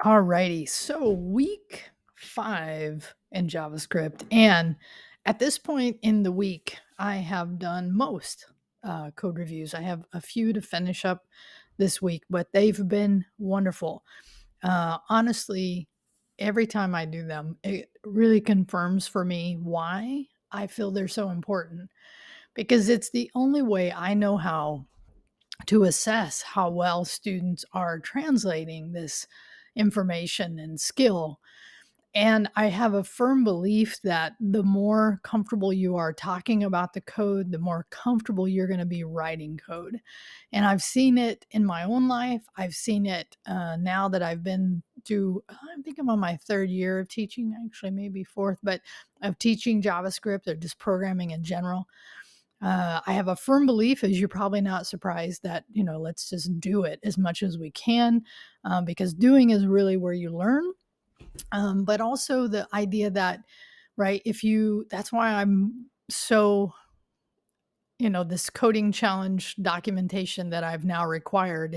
Alrighty, so week 5 in JavaScript, and at this point in the week, I have done most code reviews. I have a few to finish up this week, but they've been wonderful. Honestly, every time I do them, it really confirms for me why I feel they're so important because it's the only way I know how to assess how well students are translating this information and skill. And I have a firm belief that the more comfortable you are talking about the code, the more comfortable you're going to be writing code. And I've seen it in my own life. I've seen it now that I've been through, I think I'm on my 3rd year of teaching, actually, maybe 4th, but of teaching JavaScript or just programming in general. I have a firm belief, as you're probably not surprised, that, let's just do it as much as we can because doing is really where you learn. But also the idea that, right, that's why I'm so, this coding challenge documentation that I've now required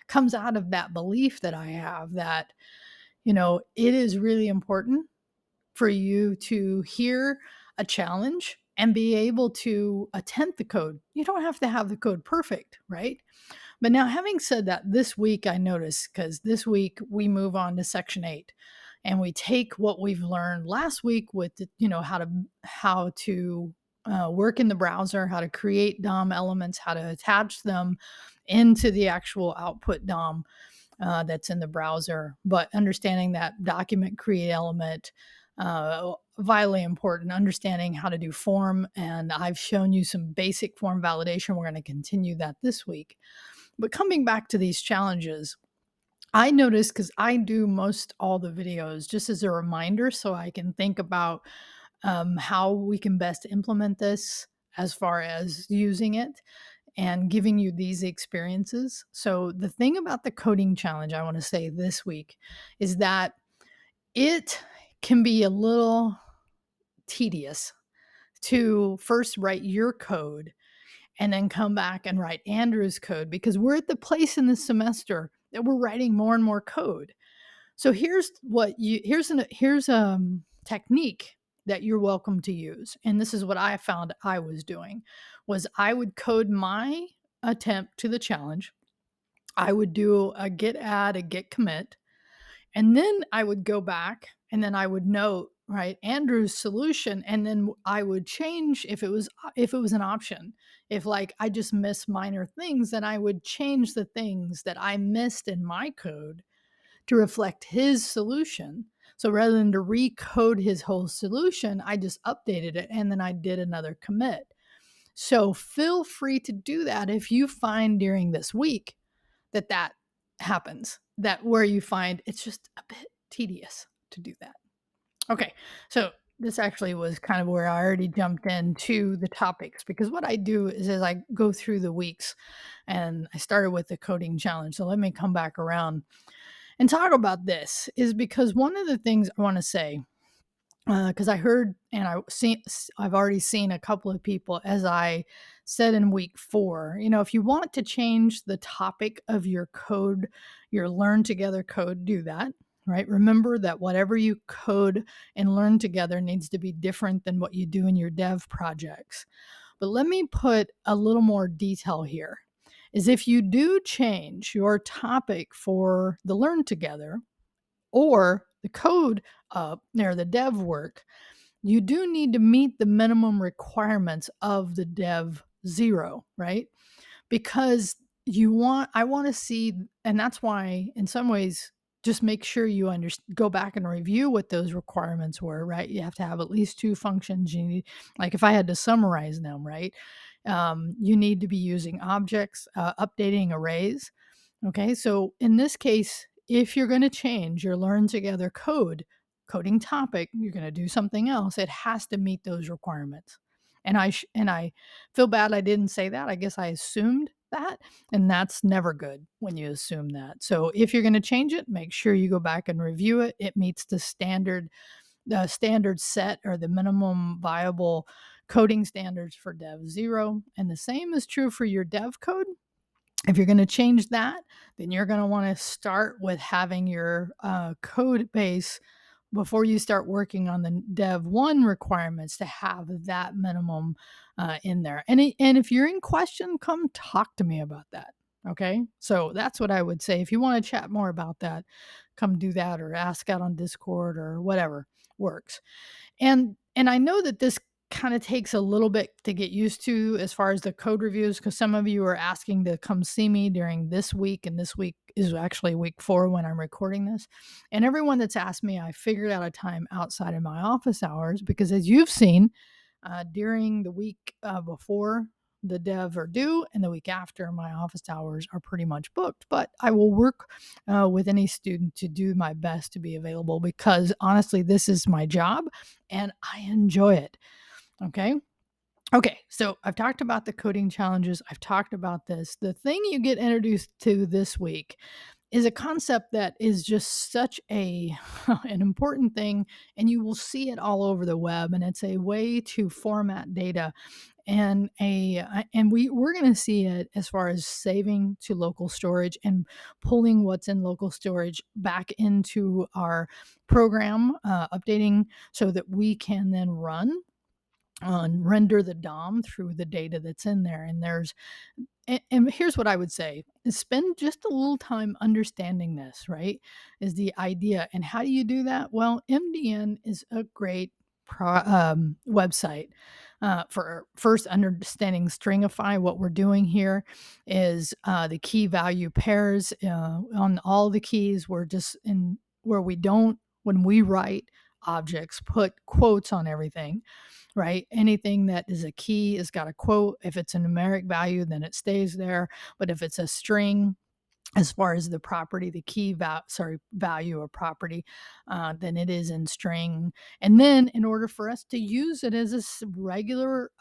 comes out of that belief that I have that, it is really important for you to hear a challenge and be able to attempt the code. You don't have to have the code perfect, right? But now, having said that, this week I noticed, because this week we move on to section 8 and we take what we've learned last week with how to work in the browser, how to create DOM elements, how to attach them into the actual output DOM that's in the browser. But understanding that document create element, vitally important, understanding how to do form. And I've shown you some basic form validation. We're going to continue that this week. But coming back to these challenges, I noticed, because I do most all the videos just as a reminder so I can think about how we can best implement this as far as using it and giving you these experiences. So, the thing about the coding challenge I want to say this week is that it can be a little tedious to first write your code and then come back and write Andrew's code, because we're at the place in the semester that we're writing more and more code. So here's a technique that you're welcome to use. And this is what I found I was doing was I would code my attempt to the challenge. I would do a git add, a git commit, and then I would go back and then I would note, right, Andrew's solution, and then I would change if it was an option. If like I just missed minor things, then I would change the things that I missed in my code to reflect his solution. So rather than to recode his whole solution, I just updated it and then I did another commit. So feel free to do that if you find during this week that happens, that where you find it's just a bit tedious to do that. Okay, so this actually was kind of where I already jumped into the topics, because what I do is as I go through the weeks, and I started with the coding challenge. So let me come back around and talk about this, is because one of the things I want to say, because I heard and I've already seen a couple of people, as I said in week 4, if you want to change the topic of your code, your learn together code, do that, right? Remember that whatever you code and learn together needs to be different than what you do in your dev projects. But let me put a little more detail here, is if you do change your topic for the learn together or the code or the dev work, you do need to meet the minimum requirements of the dev 0, right? Because I want to see, and that's why in some ways, just make sure you go back and review what those requirements were, right? You have to have at least 2 functions. You need, like if I had to summarize them, right? You need to be using objects, updating arrays. Okay, so in this case, if you're going to change your learn together coding topic, you're going to do something else, it has to meet those requirements. And I feel bad I didn't say that. I guess I assumed that, and that's never good when you assume that. So if you're going to change it, make sure you go back and review it. It meets the standard set, or the minimum viable coding standards for dev 0, and the same is true for your dev code. If you're going to change that, then you're going to want to start with having your code base before you start working on the Dev1 requirements to have that minimum in there. And if you're in question, come talk to me about that. Okay. So that's what I would say. If you want to chat more about that, come do that or ask out on Discord or whatever works. And I know that this kind of takes a little bit to get used to as far as the code reviews, because some of you are asking to come see me during this week, and this week is actually week 4 when I'm recording this. And everyone that's asked me, I figured out a time outside of my office hours, because as you've seen, during the week before the dev are due and the week after, my office hours are pretty much booked. But I will work with any student to do my best to be available, because honestly, this is my job and I enjoy it. Okay. Okay, so I've talked about the coding challenges. I've talked about this. The thing you get introduced to this week is a concept that is just such a an important thing, and you will see it all over the web, and it's a way to format data, and we're going to see it as far as saving to local storage and pulling what's in local storage back into our program, updating so that we can then render the DOM through the data that's in there. And here's what I would say is spend just a little time understanding this, right? Is the idea. And how do you do that? Well, MDN is a great website for first understanding stringify. What we're doing here is the key value pairs on all the keys. We're just in where we don't, when we write objects, put quotes on everything, right? Anything that is a key has got a quote. If it's a numeric value, then it stays there. But if it's a string, as far as the property, the key value of property, then it is in string. And then in order for us to use it as a regular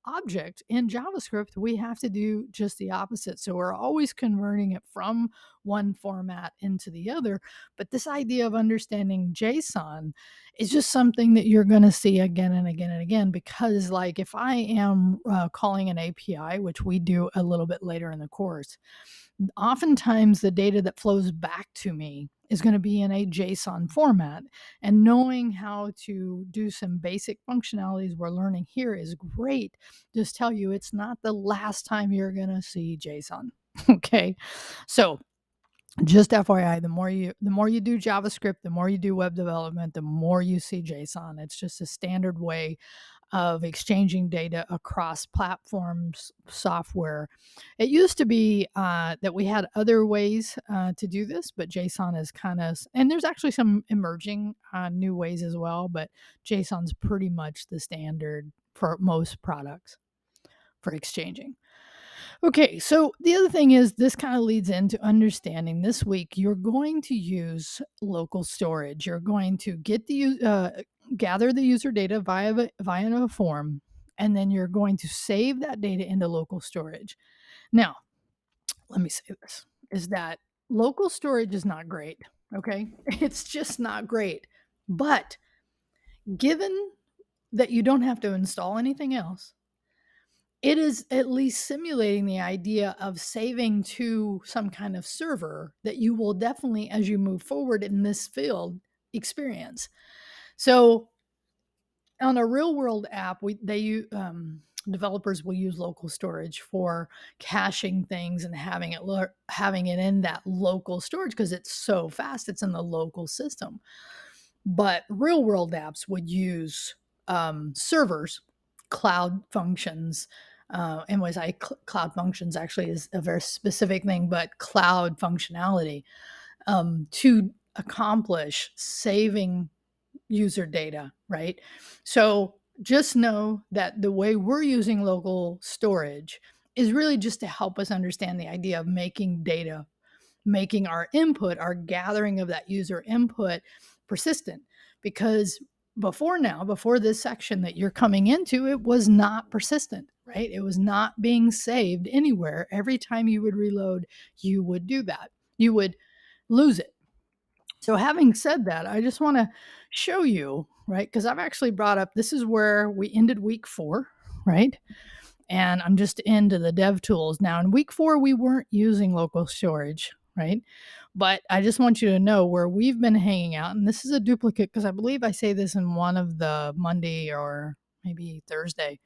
object in JavaScript, we have to do just the opposite. So we're always converting it from one format into the other. But this idea of understanding JSON is just something that you're going to see again and again and again, because like if I am calling an API, which we do a little bit later in the course, oftentimes the data that flows back to me is going to be in a JSON format. And knowing how to do some basic functionalities we're learning here is great. Just tell you it's not the last time you're going to see JSON. Okay. So just FYI, the more you do JavaScript, the more you do web development, the more you see JSON. It's just a standard way of exchanging data across platforms, software. It used to be that we had other ways to do this, but JSON is kind of, and there's actually some emerging new ways as well, but JSON's pretty much the standard for most products for exchanging. Okay, so the other thing is this kind of leads into understanding this week you're going to use local storage. You're going to get gather the user data via a form, and then you're going to save that data into local storage. Now, let me say this is that local storage is not great. Okay, it's just not great. But given that you don't have to install anything else, it is at least simulating the idea of saving to some kind of server that you will definitely, as you move forward in this field, experience. So on a real world app, developers will use local storage for caching things and having it in that local storage because it's so fast. It's in the local system. But real world apps would use servers, cloud functions. And when I say cloud functions, actually is a very specific thing, but cloud functionality to accomplish saving user data, right? So just know that the way we're using local storage is really just to help us understand the idea of making data, making our input, our gathering of that user input persistent. Because before this section that you're coming into, it was not persistent, right? It was not being saved anywhere. Every time you would reload, you would do that. You would lose it. So having said that, I just want to show you, right? Because I've actually brought up, this is where we ended week 4, right? and I'm just into the dev tools. Now in week 4, we weren't using local storage, right? But I just want you to know where we've been hanging out, and this is a duplicate because I believe I say this in one of the Monday or maybe Thursday,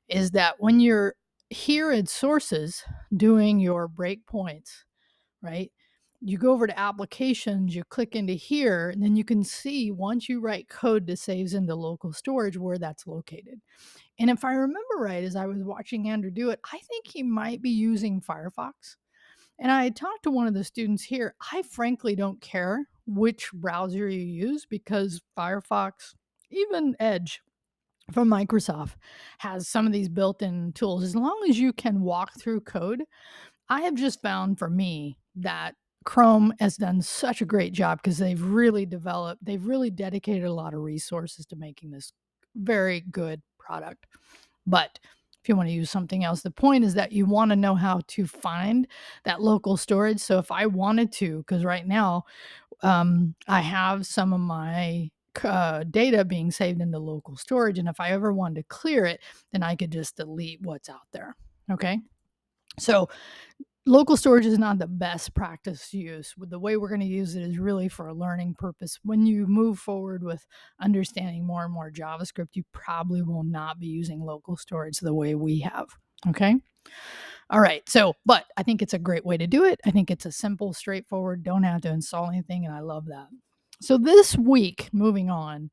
is that when you're here at sources doing your breakpoints, right? You go over to applications, you click into here, and then you can see once you write code that saves into local storage where that's located. And if I remember right, as I was watching Andrew do it, I think he might be using Firefox. And I had talked to one of the students here. I frankly don't care which browser you use because Firefox, even Edge from Microsoft, has some of these built in tools. As long as you can walk through code, I have just found for me that Chrome has done such a great job because they've really dedicated a lot of resources to making this very good product. But if you want to use something else, the point is that you want to know how to find that local storage. So if I wanted to, because right now I have some of my data being saved into local storage, and if I ever wanted to clear it, then I could just delete what's out there. Okay. So local storage is not the best practice use. The way we're going to use it is really for a learning purpose. When you move forward with understanding more and more JavaScript, you probably will not be using local storage the way we have. Okay. All right. So, but I think it's a great way to do it. I think it's a simple, straightforward, don't have to install anything. And I love that. So this week, moving on,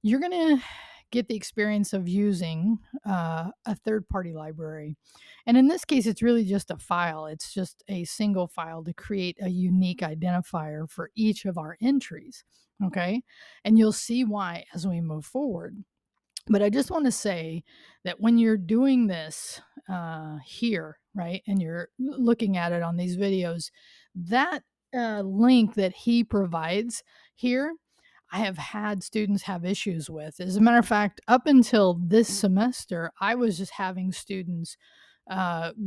you're going to get the experience of using a third-party library. And in this case, it's really just a file. It's just a single file to create a unique identifier for each of our entries. Okay. And you'll see why as we move forward. But I just want to say that when you're doing this here, right, and you're looking at it on these videos, that link that he provides here, I have had students have issues with. As a matter of fact, up until this semester, I was just having students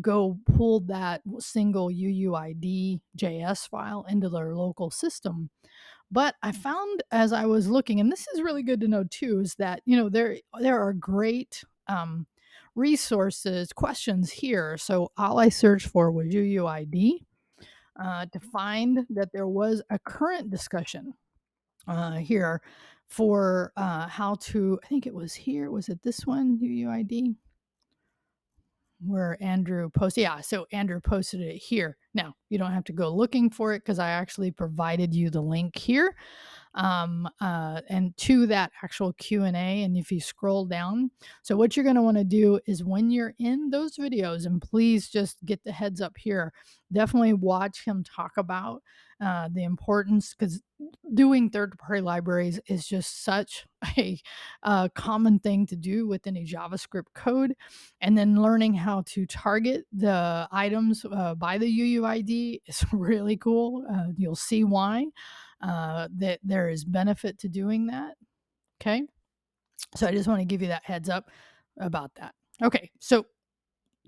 go pull that single UUID JS file into their local system. But I found as I was looking, and this is really good to know too, is that there are great resources, questions here. So all I searched for was UUID to find that there was a current discussion here for how to. I think it was here. Was it this one UUID? Where Andrew posted. Yeah, so Andrew posted it here. Now, you don't have to go looking for it because I actually provided you the link here and to that actual Q&A. And if you scroll down, so what you're going to want to do is when you're in those videos, and please just get the heads up here, definitely watch him talk about the importance, because doing third-party libraries is just such a common thing to do with any JavaScript code. And then learning how to target the items by the UUID is really cool. You'll see why that there is benefit to doing that. Okay. So I just want to give you that heads up about that. Okay. So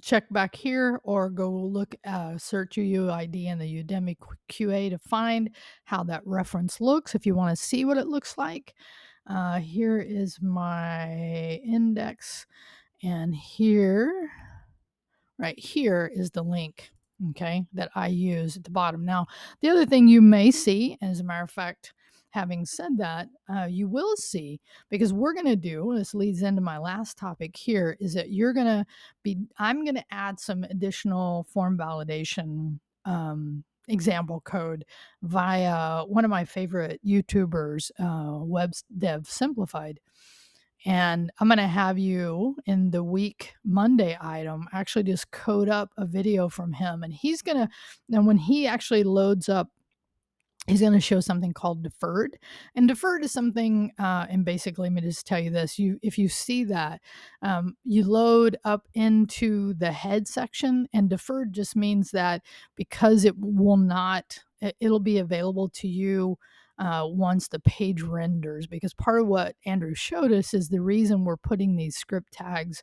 check back here or go look, search UUID in the Udemy QA to find how that reference looks if you want to see what it looks like. Here is my index, and here, right here, is the link, okay, that I use at the bottom. Now, the other thing you may see, as a matter of fact, having said that, you will see, because we're going to do, this leads into my last topic here, is that I'm going to add some additional form validation example code via one of my favorite YouTubers, Web Dev Simplified. And I'm going to have you in the week Monday item actually just code up a video from him. And and when he actually loads up, he's going to show something called deferred. And deferred is something, and basically, let me just tell you this. If you see that, you load up into the head section, and deferred just means that because it'll be available to you once the page renders. Because part of what Andrew showed us is the reason we're putting these script tags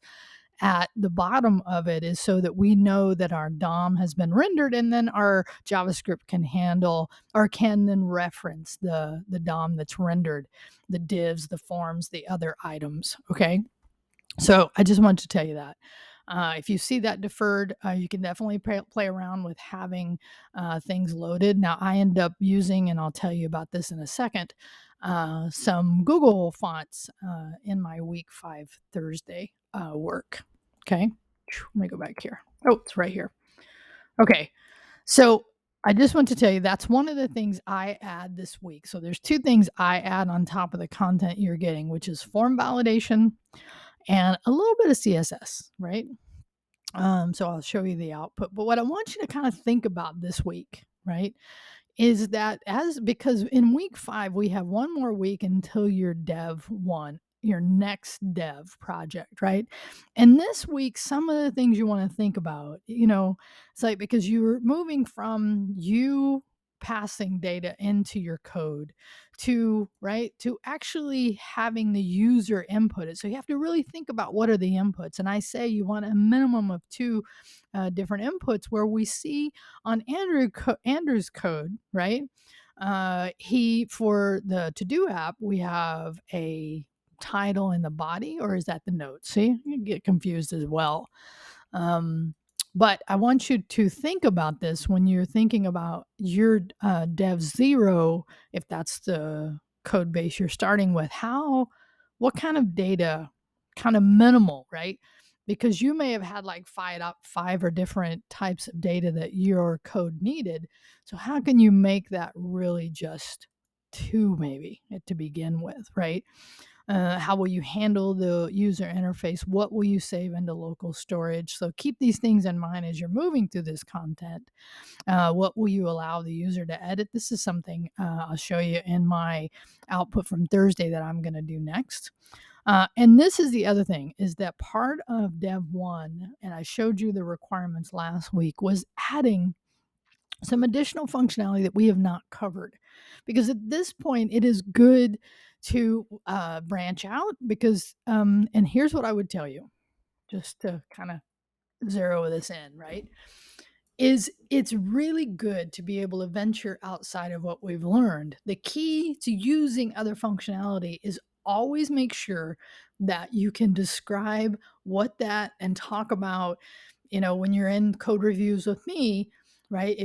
at the bottom of it is so that we know that our DOM has been rendered, and then our JavaScript can handle or can then reference the DOM that's rendered, the divs, the forms, the other items. Okay. So I just wanted to tell you that. If you see that deferred, you can definitely play around with having things loaded. Now, I end up using, and I'll tell you about this in a second, some Google fonts in my week 5 Thursday work. Okay. Let me go back here. Oh, it's right here. Okay. So I just want to tell you that's one of the things I add this week. So there's two things I add on top of the content you're getting, which is form validation and a little bit of CSS, right? So I'll show you the output. But what I want you to kind of think about this week, right, is that because in week 5 we have one more week until your Dev1, your next dev project, right? And this week, some of the things you want to think about, it's like because you're moving from you passing data into your code to right to actually having the user input it. So you have to really think about what are the inputs. And I say you want a minimum of two different inputs where we see on Andrew's code, right? He for the to do app, we have a title in the body, or is that the notes? See, you get confused as well. But I want you to think about this when you're thinking about your Dev0, if that's the code base you're starting with. What kind of data, kind of minimal, right? Because you may have had like five or different types of data that your code needed. So how can you make that really just two, maybe to begin with, right? How will you handle the user interface? What will you save into local storage? So keep these things in mind as you're moving through this content. What will you allow the user to edit? This is something I'll show you in my output from Thursday that I'm going to do next. And this is the other thing, is that part of Dev1, and I showed you the requirements last week, was adding some additional functionality that we have not covered. Because at this point, it is good to branch out because, and here's what I would tell you, just to kind of zero this in, right? Is it's really good to be able to venture outside of what we've learned. The key to using other functionality is always make sure that you can describe what that and talk about, when you're in code reviews with me, right?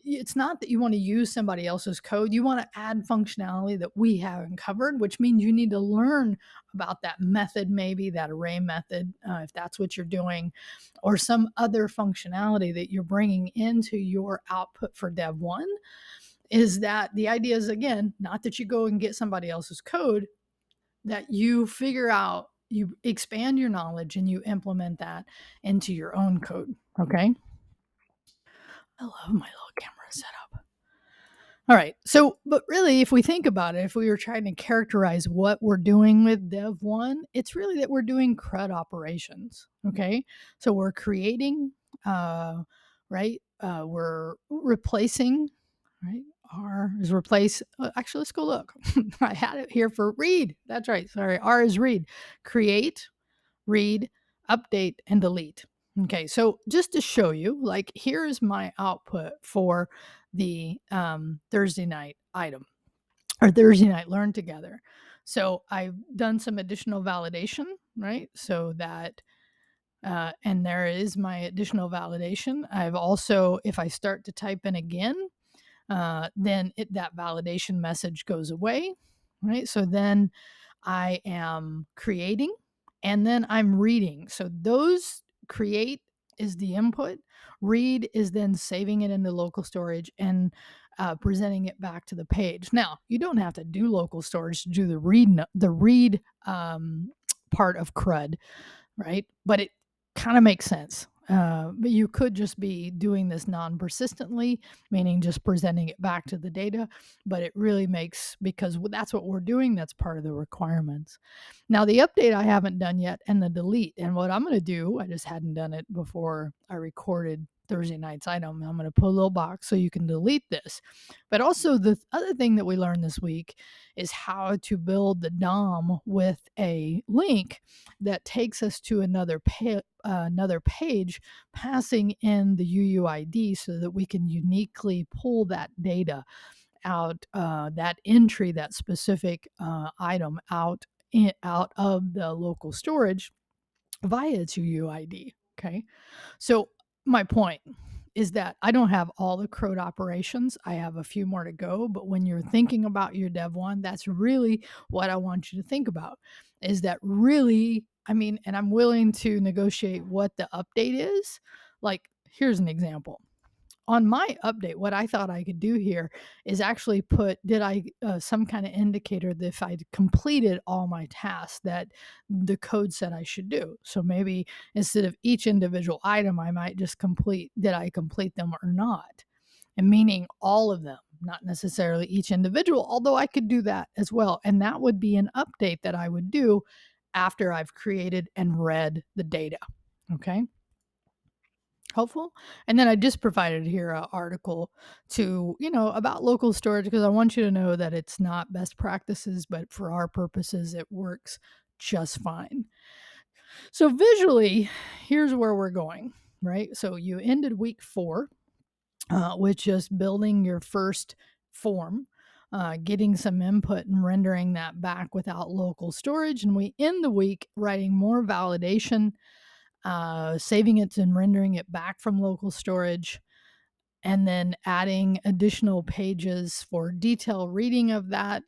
It's not that you want to use somebody else's code, you want to add functionality that we haven't covered, which means you need to learn about that method, maybe that array method, if that's what you're doing, or some other functionality that you're bringing into your output for Dev1. Is that the idea is, again, not that you go and get somebody else's code, that you figure out, you expand your knowledge and you implement that into your own code. Okay. I love my little camera setup. All right. So, but really, if we think about it, if we were trying to characterize what we're doing with Dev1, it's really that we're doing CRUD operations. Okay. So we're creating, right? We're replacing, right? R is replace. Actually, let's go look. I had it here for read. That's right. Sorry. R is read. Create, read, update, and delete. Okay, so just to show you, like, here's my output for the Thursday night item or Thursday night learn together. So I've done some additional validation, right? So that, and there is my additional validation. I've also, if I start to type in again, then that validation message goes away, right? So then I am creating and then I'm reading. So those create is the input, read is then saving it into local storage and presenting it back to the page. Now, you don't have to do local storage to do the read part of CRUD, right? But it kind of makes sense. But you could just be doing this non-persistently, meaning just presenting it back to the data. But it really makes, because that's what we're doing, that's part of the requirements. Now, the update I haven't done yet, and the delete. And what I'm going to do, I just hadn't done it before I recorded Thursday night's item. I'm going to put a little box so you can delete this. But also, the other thing that we learned this week is how to build the DOM with a link that takes us to another page, passing in the UUID so that we can uniquely pull that data out, that entry, that specific item out of the local storage via its UUID. Okay. So my point is that I don't have all the CROD operations. I have a few more to go, but when you're thinking about your Dev1, that's really what I want you to think about, is that really, I mean, and I'm willing to negotiate what the update is. Like, here's an example. On my update, what I thought I could do here is actually put, did I, some kind of indicator that if I'd completed all my tasks that the code said I should do. So maybe instead of each individual item, I might just complete, did I complete them or not? And meaning all of them, not necessarily each individual, although I could do that as well. And that would be an update that I would do after I've created and read the data. Okay. Helpful. And then I just provided here an article to, about local storage, because I want you to know that it's not best practices, but for our purposes, it works just fine. So visually, here's where we're going, right? So you ended week 4 with just building your first form, getting some input and rendering that back without local storage. And we end the week writing more validation, saving it and rendering it back from local storage, and then adding additional pages for detailed reading of that.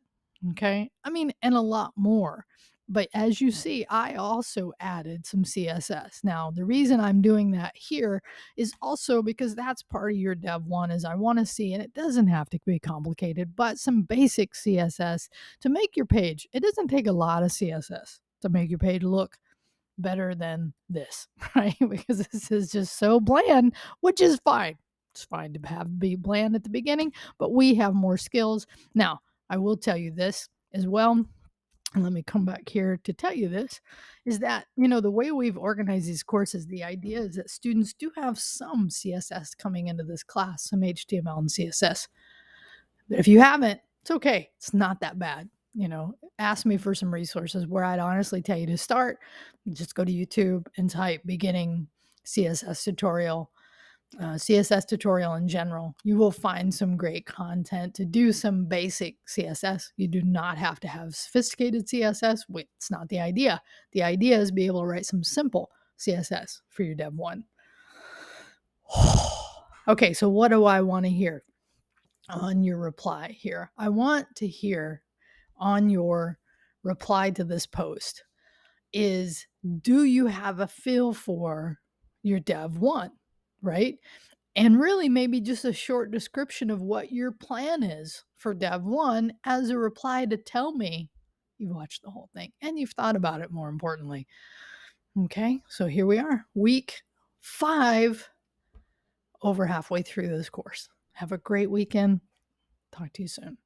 Okay. I mean, and a lot more. But as you see, I also added some CSS. Now, the reason I'm doing that here is also because that's part of your Dev1 is I want to see, and it doesn't have to be complicated, but some basic CSS to make your page. It doesn't take a lot of CSS to make your page look better than this, right? Because this is just so bland, which is fine. It's fine to be bland at the beginning, but we have more skills. Now, I will tell you this as well. And let me come back here to tell you this is that, the way we've organized these courses, the idea is that students do have some CSS coming into this class, some HTML and CSS. But if you haven't, it's okay. It's not that bad. Ask me for some resources where I'd honestly tell you to start. Just go to YouTube and type beginning CSS tutorial, CSS tutorial in general. You will find some great content to do some basic CSS. You do not have to have sophisticated CSS. It's not the idea. The idea is be able to write some simple CSS for your Dev1. Okay, so what do I want to hear on your reply here? I want to hear on your reply to this post is, do you have a feel for your Dev1, right? And really maybe just a short description of what your plan is for Dev1 as a reply to tell me you've watched the whole thing and you've thought about it, more importantly. Okay, so here we are, week 5, over halfway through this course. Have a great weekend. Talk to you soon.